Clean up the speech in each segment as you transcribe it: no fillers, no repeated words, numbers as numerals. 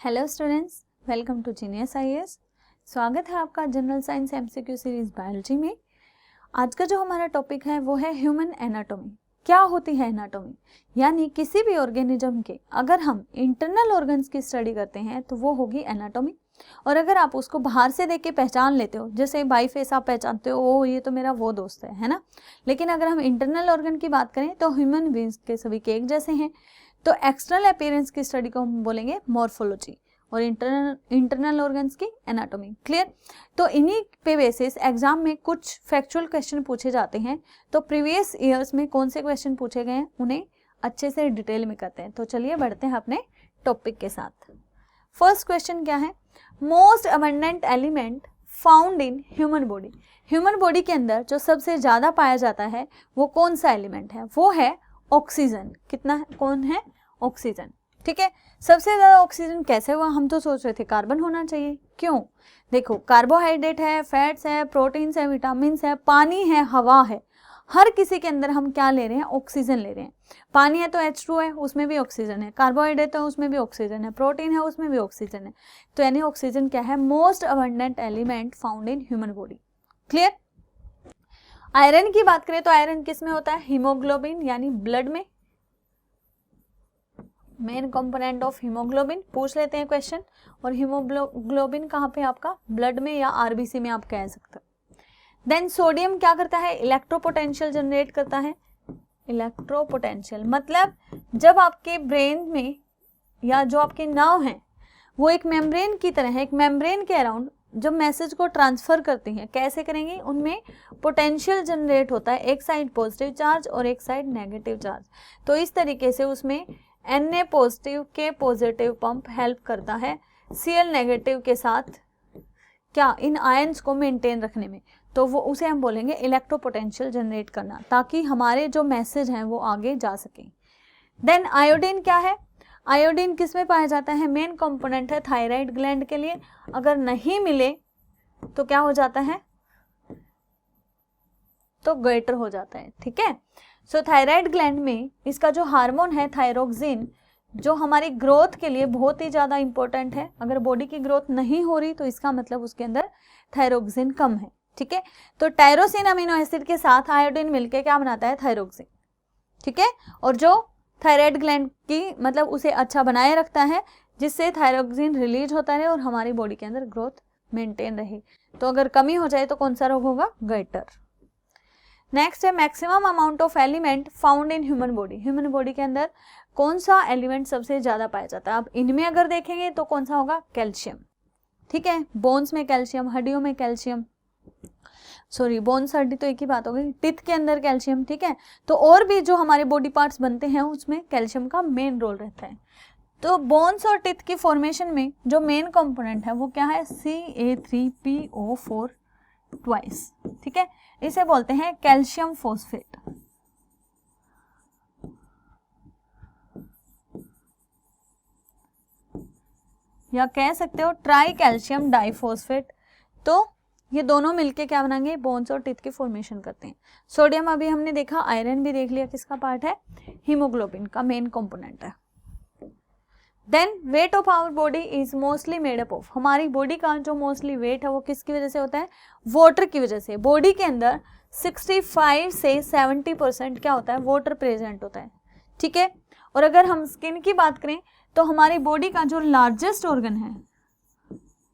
Hello students, welcome to Genius IAS. स्वागत है आपका general science MCQ series biology में। आज का जो हमारा टॉपिक है वो है ह्यूमन एनाटॉमी। क्या होती है एनाटॉमी? यानी किसी भी ऑर्गेनिज्म के अगर हम इंटरनल ऑर्गन्स की स्टडी करते हैं तो वो होगी एनाटॉमी। और अगर आप उसको बाहर से देख के पहचान लेते हो, जैसे बाई फेस आप पहचानते हो, ओ ये तो मेरा वो दोस्त है ना। लेकिन अगर हम इंटरनल ऑर्गन की बात करें तो ह्यूमन बीइंग्स के सभी के एक जैसे हैं। तो एक्सटर्नल अपीयरेंस की स्टडी को हम बोलेंगे मॉर्फोलॉजी और इंटरनल ऑर्गन्स की एनाटॉमी। क्लियर? तो इन्हीं पे बेसिस एग्जाम में कुछ फैक्चुअल क्वेश्चन पूछे जाते हैं। तो प्रीवियस ईयर्स में कौन से क्वेश्चन पूछे गए हैं उन्हें अच्छे से डिटेल में करते हैं। तो चलिए बढ़ते हैं अपने टॉपिक के साथ। फर्स्ट क्वेश्चन क्या है? Most abundant element found in human body. Human body के अंदर जो सबसे ज्यादा पाया जाता है वो कौन सा एलिमेंट है? वो है ऑक्सीजन। कितना है? कौन है? ऑक्सीजन। ठीक है। सबसे ज्यादा ऑक्सीजन कैसे हुआ? हम तो सोच रहे थे कार्बन होना चाहिए। क्यों? देखो, कार्बोहाइड्रेट है, फैट्स है, प्रोटीन्स है, विटामिन है, पानी है, हवा है, हर किसी के अंदर हम क्या ले रहे हैं? ऑक्सीजन ले रहे हैं। पानी है तो H2 है, उसमें भी ऑक्सीजन है। कार्बोहाइड्रेट है उसमें भी ऑक्सीजन है। प्रोटीन है उसमें भी ऑक्सीजन है। तो यानी ऑक्सीजन क्या है? Most abundant element found in human body. Clear? Iron की बात करें तो आयरन किस में होता है? हीमोग्लोबिन यानी ब्लड में। मेन कंपोनेंट ऑफ हीमोग्लोबिन पूछ लेते हैं क्वेश्चन। और हीमोग्लोबिन कहाँ पे? आपका ब्लड में या आरबीसी में आप कह सकते हो। देन सोडियम क्या करता है? इलेक्ट्रोपोटेंशियल जनरेट करता है। इलेक्ट्रोपोटेंशियल मतलब जब आपके ब्रेन में या जो आपके नर्व हैं वो एक मेम्ब्रेन की तरह है, एक मेम्ब्रेन के अराउंड जब मैसेज को ट्रांसफर करती हैं, कैसे करेंगे? उनमें पोटेंशियल जनरेट होता है, एक साइड पॉजिटिव चार्ज और एक साइड नेगेटिव चार्ज। तो इस तरीके से उसमें Na पॉजिटिव के पॉजिटिव पंप हेल्प करता है Cl नेगेटिव के साथ क्या? इन आयंस को मेंटेन रखने में। तो वो उसे हम बोलेंगे इलेक्ट्रोपोटेंशियल जनरेट करना, ताकि हमारे जो मैसेज हैं वो आगे जा सकें। देन आयोडीन क्या है? आयोडीन किस में पाया जाता है? मेन कंपोनेंट है थायराइड ग्लैंड के लिए। अगर नहीं मिले तो क्या हो जाता है? तो गॉइटर हो जाता है। ठीक है। सो थायराइड ग्लैंड में इसका जो हार्मोन है थायरोक्सिन, जो हमारी ग्रोथ के लिए बहुत ही ज्यादा इंपॉर्टेंट है। अगर बॉडी की ग्रोथ नहीं हो रही तो इसका मतलब उसके अंदर थायरोक्सिन कम है। ठीक है। तो टायरोसिन अमीनो एसिड के साथ आयोडीन मिलके क्या बनाता है? थायरोक्सिन। ठीक है। और जो थायराइड ग्लैंड की मतलब उसे अच्छा बनाए रखता है, जिससे थायरोक्सिन रिलीज होता रहे और हमारी बॉडी के अंदर ग्रोथ मेंटेन रहे। तो अगर कमी हो जाए तो कौन सा रोग होगा? गॉइटर। नेक्स्ट है maximum amount of element found in human body. Human body के अंदर कौन सा एलिमेंट सबसे ज्यादा पाया जाता है? आप इनमें अगर देखेंगे तो कौन सा होगा? कैल्शियम। ठीक है। बोन्स में कैल्शियम, हड्डियों में कैल्शियम, सॉरी बोन्स हड्डी तो एक ही बात हो गई, टिथ के अंदर कैल्शियम। ठीक है। तो और भी जो हमारे बॉडी पार्ट्स बनते हैं उसमें कैल्शियम का मेन रोल रहता है। तो बोन्स और टिथ की फॉर्मेशन में जो मेन कंपोनेंट है वो क्या है? Ca3PO4 twice. ठीक है। इसे बोलते हैं कैल्शियम फॉस्फेट या कह सकते हो ट्राई कैल्शियम डाइफॉस्फेट। तो ये दोनों मिलके क्या बनाएंगे? बोन्स और टिथ की फॉर्मेशन करते हैं। सोडियम अभी हमने देखा, आयरन भी देख लिया किसका पार्ट है? हीमोग्लोबिन का मेन कंपोनेंट है। Then weight of our body is mostly made up of. हमारी बॉडी का जो मोस्टली वेट है वो किसकी वजह से होता है? वाटर की वजह से। बॉडी के अंदर 65 से 70% क्या होता है? वाटर प्रेजेंट होता है। ठीक है। और अगर हम स्किन की बात करें तो हमारी बॉडी का जो लार्जेस्ट ऑर्गन है,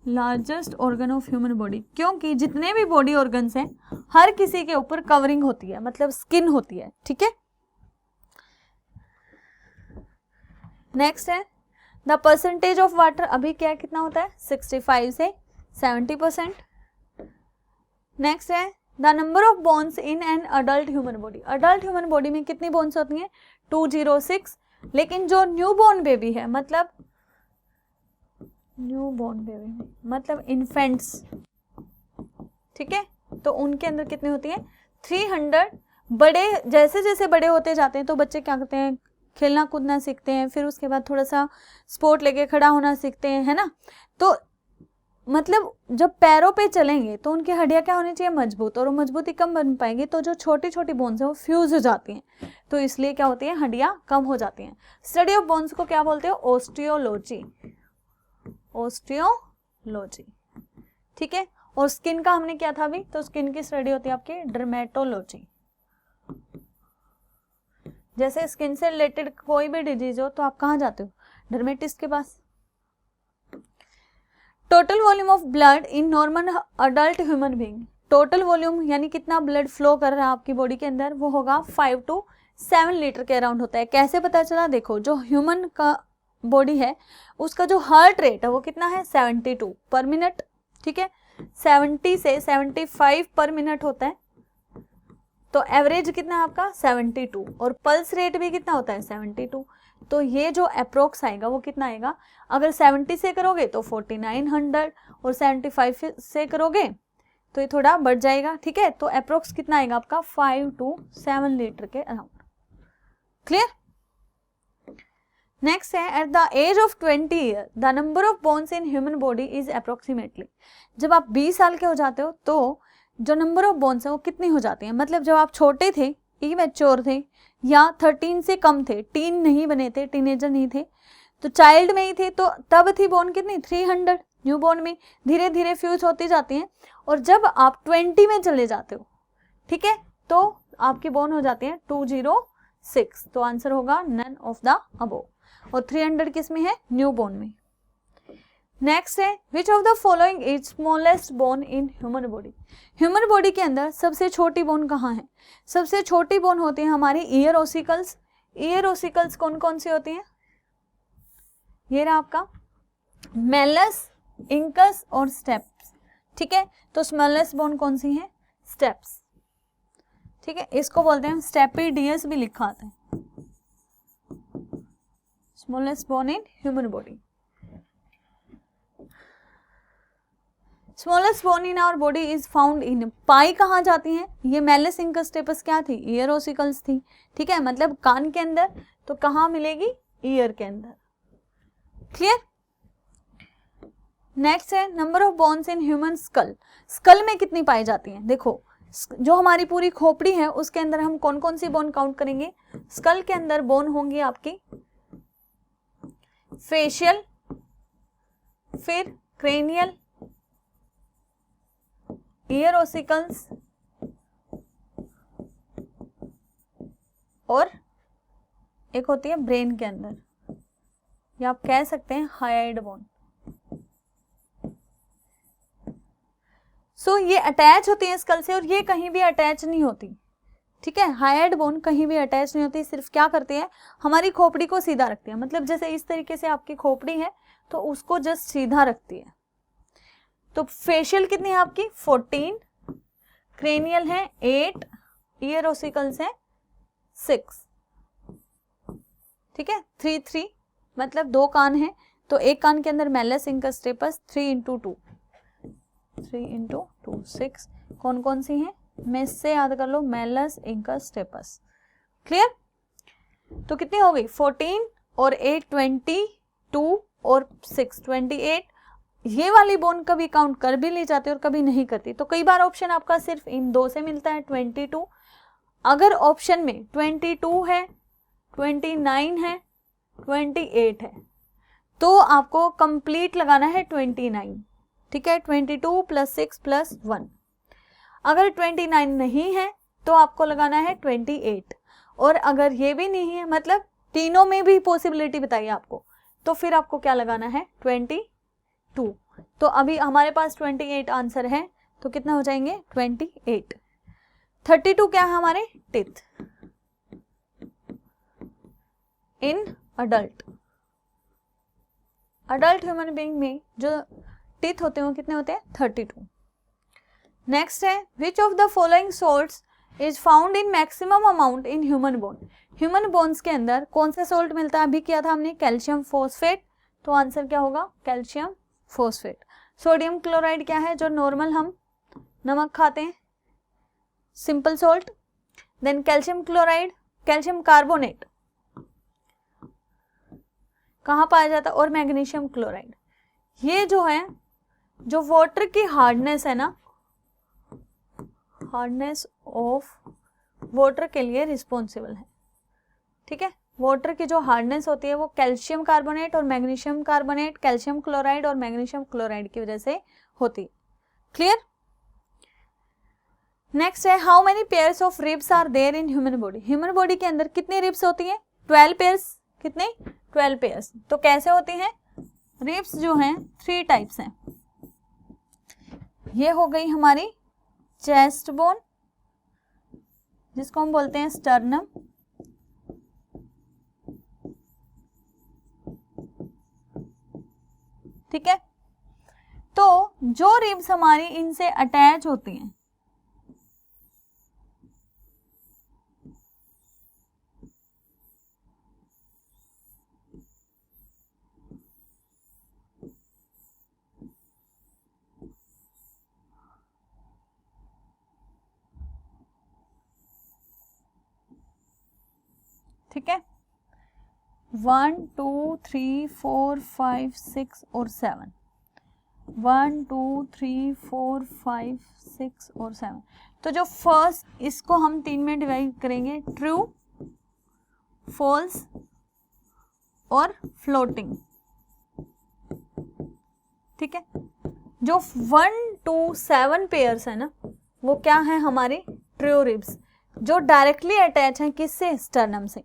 largest organ of human body, क्योंकि जितने भी बॉडी ऑर्गन्स हैं हर किसी के ऊपर कवरिंग होती है, मतलब स्किन होती है। ठीक है। नेक्स्ट है द परसेंटेज ऑफ वाटर। अभी क्या कितना होता है? 65 से 70%। नेक्स्ट है the number of bones in an adult human body. Adult human body में कितनी बोन्स होती हैं? 206। लेकिन जो न्यू बॉर्न बेबी है, मतलब न्यू बॉर्न बेबी मतलब इन्फेंट्स, ठीक है, तो उनके अंदर कितनी होती है? 300। बड़े जैसे जैसे बड़े होते जाते हैं तो बच्चे क्या करते हैं? खेलना कूदना सीखते हैं, फिर उसके बाद थोड़ा सा स्पोर्ट लेके खड़ा होना सीखते हैं, है ना। तो मतलब जब पैरों पे चलेंगे तो उनकी हड्डियां क्या होनी चाहिए? मजबूत। और वो मजबूती कम बन पाएगी तो जो छोटी छोटी बोन्स है वो फ्यूज हो जाती हैं, तो इसलिए क्या होती है? हड्डियां कम हो जाती हैं। स्टडी ऑफ बोन्स को क्या बोलते हैं? ऑस्टियोलॉजी। ऑस्टियोलॉजी, ठीक है। और स्किन का हमने क्या था अभी, तो स्किन की स्टडी होती है आपकी डर्मेटोलॉजी। जैसे स्किन से रिलेटेड कोई भी डिजीज हो तो आप कहाँ जाते हो, डर्मेटिस्ट के पास। Total volume of blood in normal adult human being, total volume यानी कितना ब्लड फ्लो कर रहा है आपकी बॉडी के अंदर, वो होगा 5 to 7 लीटर के अराउंड होता है। कैसे पता चला, देखो जो ह्यूमन का बॉडी है उसका जो हार्ट रेट है वो कितना है 72 पर मिनट, ठीक है। 70 से 75 पर मिनट होता है, तो एवरेज कितना है आपका 72, और पल्स रेट भी कितना होता है 72। तो ये जो अप्रोक्स आएगा वो कितना आएगा, अगर 70 से करोगे तो 4900 और 75 से करोगे तो ये थोड़ा बढ़ जाएगा, ठीक है। तो अप्रोक्स कितना आएगा आपका 5 to 7 लीटर के अराउंड। क्लियर। नेक्स्ट है at the age of 20 year the number of bones in human body is approximately, जब आप 20 साल के हो जाते हो तो जो नंबर ऑफ बोन्स है वो कितनी हो जाती है, मतलब जब आप छोटे थे, इमैच्योर थे, या 13 से कम थे, टीन नहीं बने थे, टीनेजर नहीं थे, तो चाइल्ड में ही थे, तो तब थी बोन कितनी 300, न्यू बोर्न में धीरे धीरे फ्यूज होती जाती हैं, और जब आप 20 में चले जाते हो, ठीक है, तो आपकी बोन हो जाती है 206। तो आंसर होगा नन ऑफ द अबोव, और 300 किस में है, न्यू बोन में। नेक्स्ट है which of the following is smallest bone in human body, human body के अंदर सबसे छोटी बोन कहाँ है, सबसे छोटी बोन होती है हमारी ईयर ओसिकल्स। ईयर ओसिकल्स कौन कौन सी होती हैं, ये रहा आपका मेलस, इंकस और स्टेप्स, ठीक है। तो स्मॉलेस्ट बोन कौन सी है, स्टेप्स, ठीक है। इसको बोलते हैं स्टेपिडियस भी लिखा आता है, smallest bone in human body. Smallest bone in our body is found in, पाई कहाँ जाती है, ये मेलस, इंकस, स्टेपस क्या थी, ईयर ओसिकल्स थी, ठीक है, मतलब कान के अंदर, तो कहाँ मिलेगी, ईयर के अंदर। क्लियर। नेक्स्ट है number of bones in human skull, skull में कितनी पाई जाती हैं, देखो जो हमारी पूरी खोपड़ी है उसके अंदर हम कौन कौन सी बोन काउंट करेंगे, स्कल के अंदर बोन होंगी आपकी फेशियल, फिर क्रेनियल, ईयर ओसिकल्स, और एक होती है ब्रेन के अंदर, या आप कह सकते हैं हाइड बोन। सो ये अटैच होती है स्कल से, और ये कहीं भी अटैच नहीं होती, ठीक है। हाइड बोन कहीं भी अटैच नहीं होती, सिर्फ क्या करती है, हमारी खोपड़ी को सीधा रखती है, मतलब जैसे इस तरीके से आपकी खोपड़ी है तो उसको जस्ट सीधा रखती है। तो फेशियल कितनी है आपकी 14, क्रेनियल है 8, ईयर ओसिकल्स है 6, ठीक है। 3 3 मतलब 2 कान है, तो एक कान के अंदर मेलस, इंकस, स्टेपस, 3 into 2 6। कौन कौन सी हैं, मैं इससे याद कर लो, मेलस, इंकस, स्टेपस। क्लियर। तो कितनी हो गई 14 और 8 22 और 6 28। ये वाली बोन कभी काउंट कर भी ली जाती है और कभी नहीं करती, तो कई बार ऑप्शन आपका सिर्फ इन 2 से मिलता है 22। अगर ऑप्शन में 22 है, 29 है, 28 है, तो आपको कंप्लीट लगाना है 29, ठीक है। 22 + 6 + 1। अगर 29 नहीं है तो आपको लगाना है 28, और अगर ये भी नहीं है, मतलब तीनों में भी पॉसिबिलिटी बताइए आपको, तो फिर आपको क्या लगाना है 22। तो अभी हमारे पास 28 आंसर है, तो कितना हो जाएंगे 28। 32 क्या है हमारे teeth in adult human being में जो टीथ होते हैं वो कितने होते हैं 32। नेक्स्ट है which of the following salts is found in maximum amount in human bone, human bones के अंदर कौन सा सॉल्ट मिलता है, अभी किया था हमने कैल्शियम फॉस्फेट, तो आंसर क्या होगा कैल्शियम फॉस्फेट। सोडियम क्लोराइड क्या है, जो नॉर्मल हम नमक खाते हैं, simple salt. Then calcium chloride, calcium carbonate कहाँ पाया जाता है, और मैग्नीशियम क्लोराइड। ये जो है, जो वाटर की हार्डनेस है ना, हार्डनेस ऑफ वाटर के लिए रिस्पॉन्सिबल है, ठीक है। वाटर की जो हार्डनेस होती है वो कैल्शियम कार्बोनेट और मैग्नीशियम कार्बोनेट, कैल्शियम क्लोराइड और मैग्नीशियम क्लोराइड की वजह से होती है। क्लियर? नेक्स्ट है how many pairs of ribs are there in human body. Human body के अंदर कितनी रिब्स होती हैं? 12 पेयर्स। कितने? 12 पेयर्स। तो कैसे होती हैं रिब्स? जो हैं 3 टाइप्स हैं। ये हो गई हमारी चेस्ट बोन, जिसको हम बोलते हैं स्टर्नम, ठीक है। तो जो रिब्स हमारी इनसे अटैच होती हैं, ठीक है, 1 2 3 4 5 6 और 7, 1 2 3 4 5 6 और 7। तो जो फर्स्ट, इसको हम 3 में डिवाइड करेंगे, ट्रू, फॉल्स और फ्लोटिंग, ठीक है। जो 1 2 7 पेयर्स है ना, वो क्या है हमारे ट्रू रिब्स, जो डायरेक्टली अटैच हैं किससे? स्टर्नम से।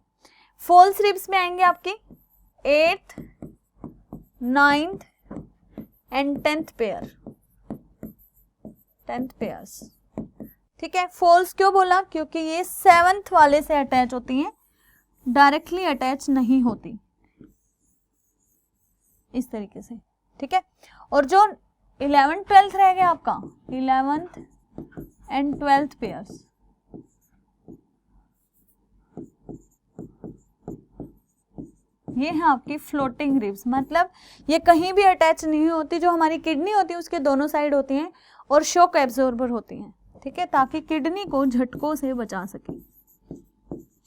फॉल्स रिब्स में आएंगे आपकी 8th 9th and 10th pair, 10th pairs, ठीक है। फॉल्स क्यों बोला? क्योंकि ये 7th वाले से अटैच होती हैं, डायरेक्टली अटैच नहीं होती, इस तरीके से, ठीक है। और जो 11th 12th रह गया आपका, 11th एंड 12th पेयर्स, ये है आपकी फ्लोटिंग रिब्स, मतलब ये कहीं भी अटैच नहीं होती। जो हमारी किडनी होती है उसके दोनों साइड होती हैं और शॉक एब्जॉर्बर होती हैं, ठीक है, ताकि किडनी को झटकों से बचा सके।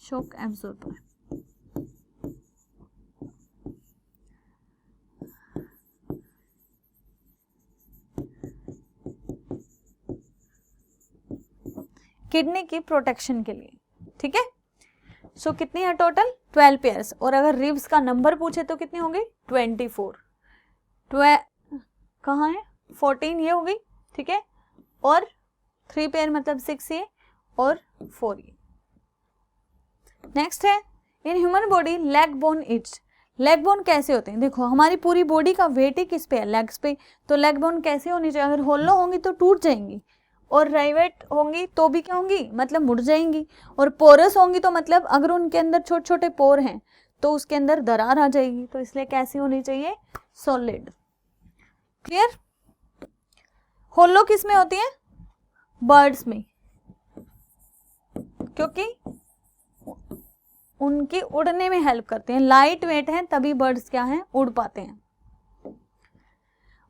शॉक एब्जॉर्बर, किडनी की प्रोटेक्शन के लिए, ठीक है। सो कितनी है टोटल? 12 पेयर्स। और अगर रिब्स का नंबर पूछे तो कितनी होंगी? 24। कहाँ है? 14 ये होगी, ठीक है, और 3 पेयर मतलब 6 ये और 4 ये। नेक्स्ट है इन human body leg bone it's. Leg bone कैसे होते हैं? देखो हमारी पूरी बॉडी का वेट ही किस पे है? लेग्स पे। तो लेग बोन कैसे होनी चाहिए? अगर होलो होंगी तो टूट जाएंगी, और राइवेट होंगी तो भी क्या होंगी? मतलब मुड़ जाएंगी। और पोरस होंगी तो मतलब अगर उनके अंदर छोटे छोटे पोर हैं तो उसके अंदर दरार आ जाएगी। तो इसलिए कैसी होनी चाहिए? सॉलिड। क्लियर? होलो किस में होती है? बर्ड्स में, क्योंकि उनकी उड़ने में हेल्प करते हैं, लाइट वेट हैं तभी बर्ड्स क्या हैं? उड़ पाते हैं।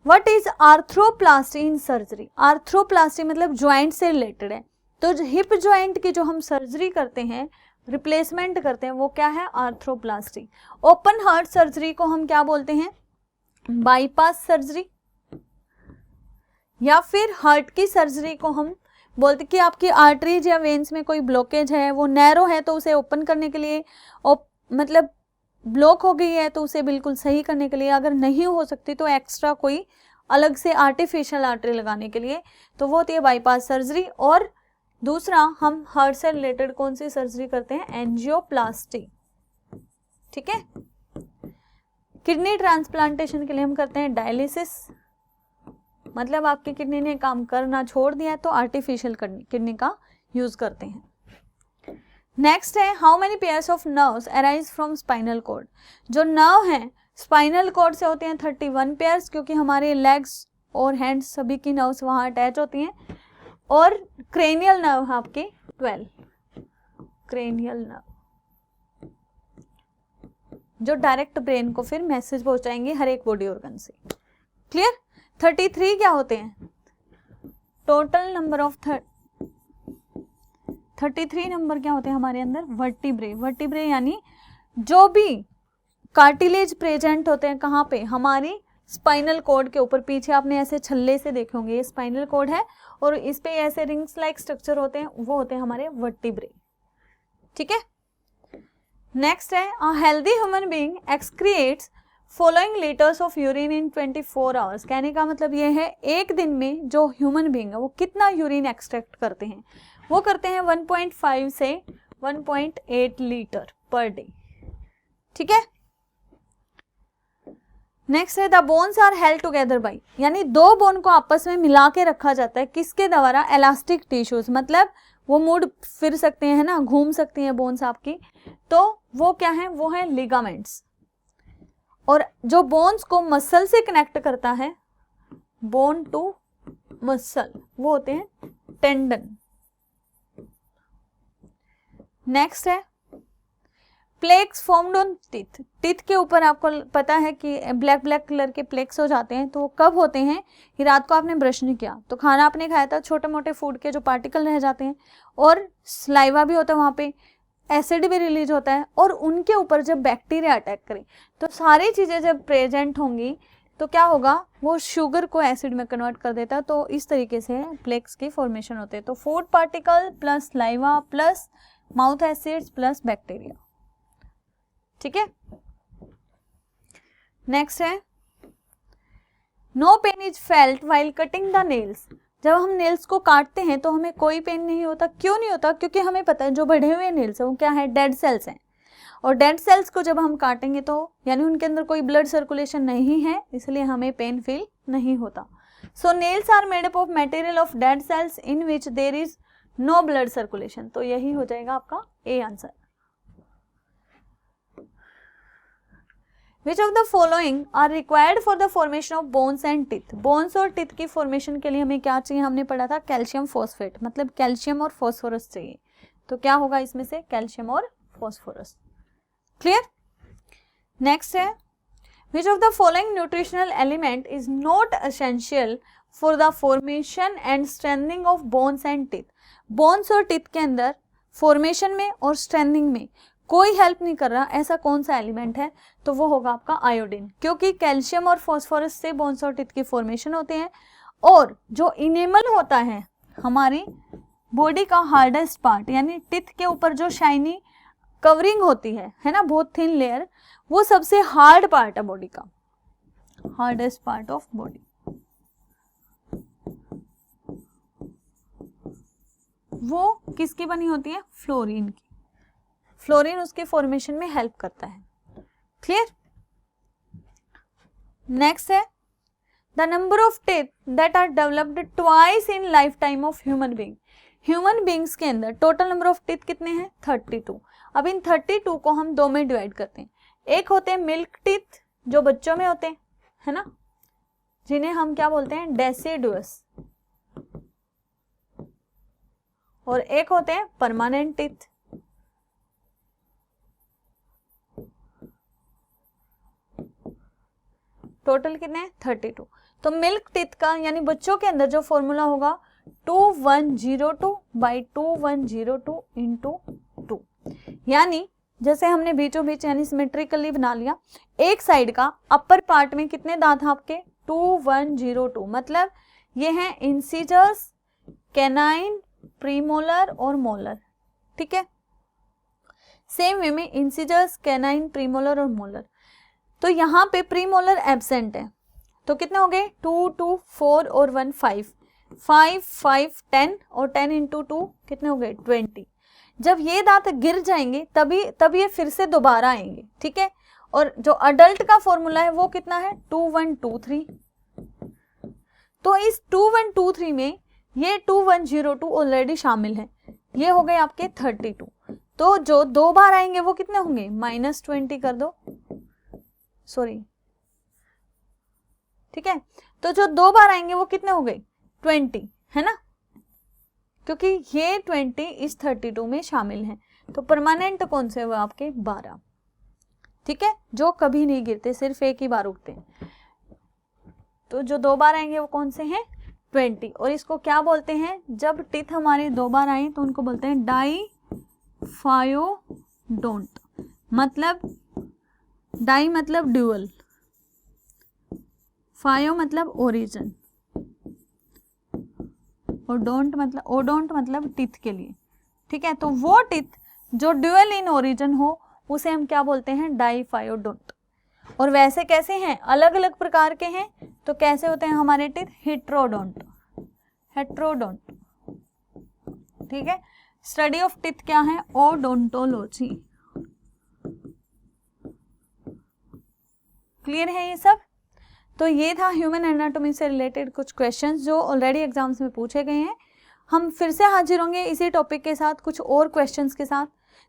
What is arthroplasty in surgery? Arthroplasty मतलब ज्वाइंट से रिलेटेड है। तो हिप ज्वाइंट की जो हम सर्जरी करते हैं, रिप्लेसमेंट करते हैं, वो क्या है? आर्थ्रोप्लास्टी। ओपन हार्ट सर्जरी को हम क्या बोलते हैं? Bypass surgery. या फिर हार्ट की सर्जरी को हम बोलते कि आपकी आर्टरीज या वेन्स में कोई ब्लॉकेज है, वो नैरो है तो उसे ओपन करने के लिए, मतलब ब्लॉक हो गई है तो उसे बिल्कुल सही करने के लिए, अगर नहीं हो सकती तो एक्स्ट्रा कोई अलग से आर्टिफिशियल आर्टरी लगाने के लिए, तो वो होती है बाईपास सर्जरी। और दूसरा हम हार्ट से रिलेटेड कौन सी सर्जरी करते हैं? एंजियोप्लास्टी, ठीक है। किडनी ट्रांसप्लांटेशन के लिए हम करते हैं डायलिसिस, मतलब आपकी किडनी ने काम करना छोड़ दिया है तो आर्टिफिशियल किडनी का यूज करते हैं। नेक्स्ट है how many pairs of nerves arise from spinal cord. जो नर्व हैं स्पाइनल कॉर्ड से होते हैं 31 पेयर्स, क्योंकि हमारे लेग्स और हैंड्स सभी की नर्व्स वहाँ अटैच होती हैं। और क्रेनियल नर्व है आपके 12, क्रेनियल नर्व जो डायरेक्ट ब्रेन को फिर मैसेज पहुंचाएंगे हर एक बॉडी ऑर्गन से। क्लियर? 33 क्या होते हैं? टोटल नंबर ऑफ 33 नंबर क्या होते हैं हमारे अंदर? वर्टिब्रे। वर्टिब्रे यानी जो भी कार्टिलेज प्रेजेंट होते हैं कहाँ पे? हमारी स्पाइनल कॉर्ड के ऊपर। पीछे आपने ऐसे छल्ले से देखे होंगे, ये स्पाइनल कॉर्ड है और इस पे ऐसे रिंग्स लाइक स्ट्रक्चर होते हैं, वो होते हैं हमारे वर्टिब्रे, ठीक है। नेक्स्ट है a healthy human being excretes following litres of urine in 24 hours. कहने का मतलब ये है एक दिन में जो ह्यूमन बीइंग है वो कितना यूरिन एक्सट्रैक्ट करते हैं, वो करते हैं 1.5 से 1.8 लीटर पर डे। ठीक है। नेक्स्ट है the bones are held together by, यानी दो बोन को आपस में मिला के रखा जाता है किसके द्वारा, इलास्टिक टिश्यूज, मतलब वो मुड़ फिर सकते हैं ना, घूम सकती हैं बोन्स आपकी, तो वो क्या है, वो है लिगामेंट्स। और जो बोन्स को मसल से कनेक्ट करता है, बोन टू मसल, वो होते हैं टेंडन। नेक्स्ट है plaques formed on teeth. Teeth के ऊपर आपको पता है कि ब्लैक ब्लैक कलर के प्लेक्स हो जाते हैं, तो वो कब होते हैं कि रात को आपने ब्रश नहीं किया तो खाना आपने खाया था, छोटे मोटे फूड के जो पार्टिकल रह जाते हैं, और स्लाइवा भी होता है, वहाँ पे एसिड भी रिलीज होता है, और उनके ऊपर जब बैक्टीरिया अटैक करे तो सारी चीज़ें जब प्रेजेंट होंगी तो क्या होगा, वो शुगर को एसिड में कन्वर्ट कर देता है। तो इस तरीके से प्लेक्स की फॉर्मेशन होते हैं। तो food particle plus saliva plus mouth acids plus bacteria. ठीक है। नेक्स्ट है no pain is felt while cutting the nails. जब हम नेल्स को काटते हैं तो हमें कोई पेन नहीं होता। क्यों नहीं होता? क्योंकि हमें पता है जो बढ़े हुए नेल्स है वो क्या है, डेड सेल्स हैं, और डेड सेल्स को जब हम काटेंगे तो यानी उनके अंदर कोई ब्लड सर्कुलेशन नहीं है, इसलिए हमें पेन फील नहीं होता। So nails are made up of material of dead cells in which there is no blood circulation. तो यही हो जाएगा आपका A answer. Which of the following are required for the formation of bones and teeth? Bones और teeth की formation के लिए हमें क्या चाहिए, हमने पढ़ा था कैल्शियम फॉस्फेट, मतलब कैल्शियम और फॉस्फोरस चाहिए। तो क्या होगा इसमें से, कैल्शियम और फॉस्फोरस। क्लियर। नेक्स्ट है Which of the following nutritional element is not essential for the formation and strengthening of bones and teeth? Bones और टीथ के अंदर फॉर्मेशन में और स्ट्रेंथनिंग में कोई हेल्प नहीं कर रहा, ऐसा कौन सा एलिमेंट है? तो वो होगा आपका आयोडीन, क्योंकि कैल्शियम और फॉस्फोरस से बोन्स और टीथ की फॉर्मेशन होते हैं। और जो इनेमल होता है हमारी बॉडी का हार्डेस्ट पार्ट, यानी टीथ के ऊपर जो शाइनी कवरिंग होती है ना, बहुत थिन लेयर, वो सबसे हार्ड पार्ट है बॉडी का, हार्डेस्ट पार्ट ऑफ बॉडी। वो किसकी बनी होती है? फ्लोरीन की। फ्लोरीन उसके फॉर्मेशन में हेल्प करता है। क्लियर। नेक्स्ट है the number of teeth that are developed twice in life time of human being. Human beings के अंदर टोटल नंबर ऑफ टीथ कितने हैं? 32। अब इन 32 को हम दो में डिवाइड करते हैं। एक होते हैं मिल्क टीथ जो बच्चों में होते हैं, है ना, जिन्हें हम क्या बोलते हैं, डेसिडुअस, और एक होते हैं परमानेंट टीथ। टोटल कितने हैं? 32। तो मिल्क टीथ का यानी बच्चों के अंदर जो फॉर्मूला होगा 2102 बाई 2102 इंटू 2, यानी जैसे हमने बीचों बीच यानी सिमेट्रिकली बना लिया। एक साइड का अपर पार्ट में कितने दांत हैं आपके? 2102, मतलब ये हैं इंसिजर्स, कैनाइन, प्रीमोलर और मोलर। ठीक है। सेम वे में इंसिजर्स, कैनाइन, प्रीमोलर और मोलर। तो यहाँ पे प्रीमोलर एब्सेंट है, तो कितने हो गए? 2 2 4 और 1 5 5 5 10 और 10 इंटू 2 कितने हो गए? 20। जब ये दांत गिर जाएंगे तब ये फिर से दोबारा आएंगे। ठीक है। और जो अडल्ट का फॉर्मूला है वो कितना है? 2123। तो इस 2123 में ये 2102 ऑलरेडी शामिल है, ये हो गए आपके 32। तो जो दो बार आएंगे वो कितने होंगे? -20 कर दो, सॉरी, ठीक है। तो जो दो बार आएंगे वो कितने हो गए? 20, है ना, क्योंकि ये 20 इस 32 में शामिल हैं। तो परमानेंट कौन से हुए आपके? 12। ठीक है, जो कभी नहीं गिरते, सिर्फ एक ही बार उगते हैं। तो जो दो बार आएंगे वो कौन से हैं? 20। और इसको क्या बोलते हैं? जब टीथ हमारे दो बार आए तो उनको बोलते हैं डाइफायोडोंट। मतलब डाई मतलब ड्यूअल, फायो मतलब ओरिजिन, और ओडोंट मतलब टीथ के लिए। ठीक है। तो वो टीथ जो ड्यूअल इन ओरिजिन हो उसे हम क्या बोलते हैं, डाइफायोडोंट। और वैसे कैसे हैं, अलग अलग प्रकार के हैं, तो कैसे होते हैं हमारे टीथ, हेट्रोडोंट, हेट्रोडोंट, ठीक है। स्टडी ऑफ टीथ क्या है, ओडोंटोलॉजी। क्लियर है ये सब। तो ये था ह्यूमन एनाटॉमी से रिलेटेड कुछ क्वेश्चंस जो ऑलरेडी एग्जाम्स में पूछे गए हैं। हम फिर से हाजिर होंगे इसी टॉपिक के साथ, कुछ और क्वेश्चंस के साथ।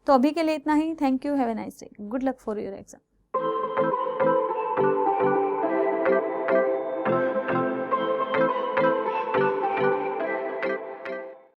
तो अभी के लिए इतना ही। Thank you, have a nice day, good luck for your exam.